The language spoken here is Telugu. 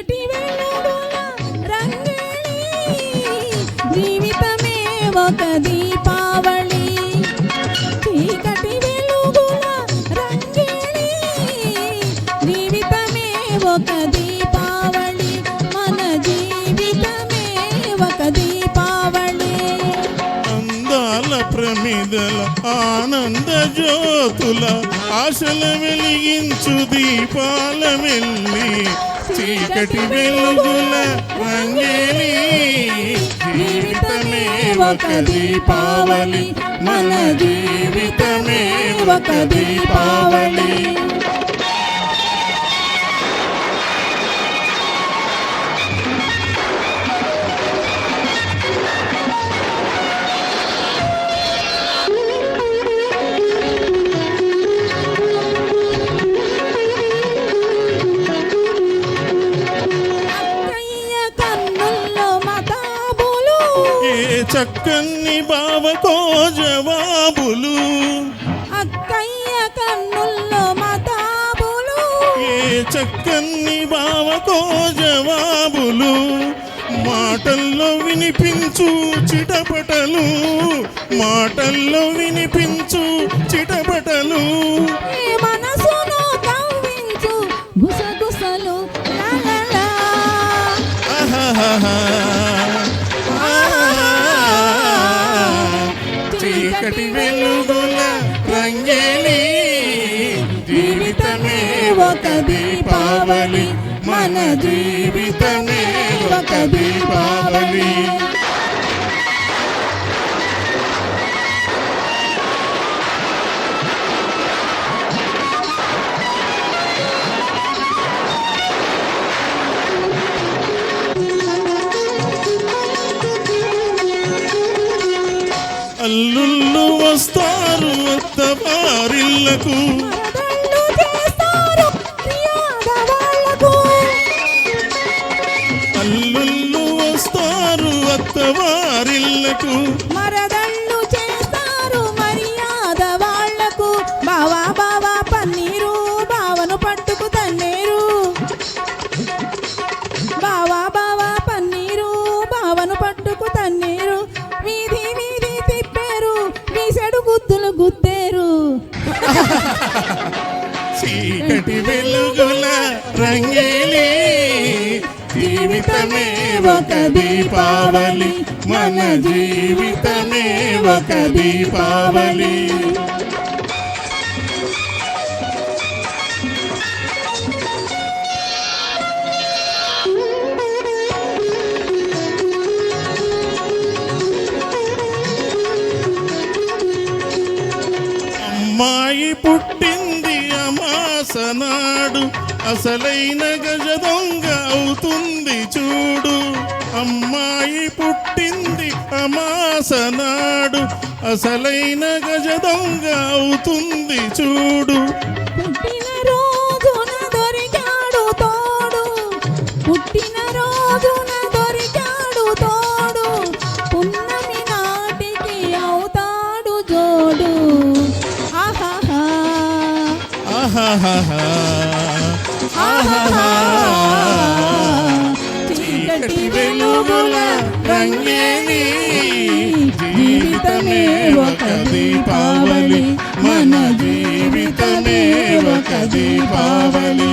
చీకటి వెలుగుల రంగేలి జీవితమే ఒక దీపావళి చీకటి వెలుగుల రంగేలి జీవితమే ఒక దీపావళి మన జీవితమే ఒక దీపావళి అందాల ప్రమిదల ఆనంద జ్యోతుల ఆశల వెలిగించు దీపాల వెళ్ళి చీకటి వెలుగుల రంగేలి జీవితమే ఒక దీపావళి మన జీవితమే ఒక దీపావళి చక్కని బావకో జవాబులు అక్కయ్య కన్నుల్లో మతాబులు ఏ చక్కని బావకో జవాబులు మాటల్లో వినిపించు చిటపటలు మాటల్లో వినిపించు చిటపటలు మనసును కవ్వించు గుసగుసలు చీకటి వెలుగుల రంగేలి జీవితమే ఒక దీపావళి మన జీవితమే ఒక దీపావళి అల్లుళ్ళు వస్తారు అత్తవారిళ్లకు అల్లుళ్ళు వస్తారు అత్తవారిళ్లకు మరదళ్ళు చేస్తారు మర్యాద వాళ్లకు బావా బావా పన్నీరు బావను పట్టుకు తన్నేరు బావా బావా పన్నీరు బావను పట్టుకు తన్నేరు వీధి వీధి తిప్పారు వీసెడు గుద్దులు గుద్దేరు చీకటి వెలుగుల రంగేలి జీవితమే ఒక దీపావళి మన జీవితమే ఒక దీపావళి అమ్మాయి పుట్టింది అమాస నాడు అసలైన గజ దొంగ అవుతుంది చూడు అమ్మాయి పుట్టింది అమాస నాడు అసలైన గజ దొంగ అవుతుంది చూడు పుట్టిన రోజున దొరికాడు తోడు పుట్టిన రోజున దొరికాడు తోడు పున్నమి నాటికి అవుతాడు జోడు ఆహాహా ఆహాహా ఆహాహా చీకటి వెలుగుల రంగేలి జీవితమే ఒక దీపావళి మన జీవితమే ఒక దీపావళి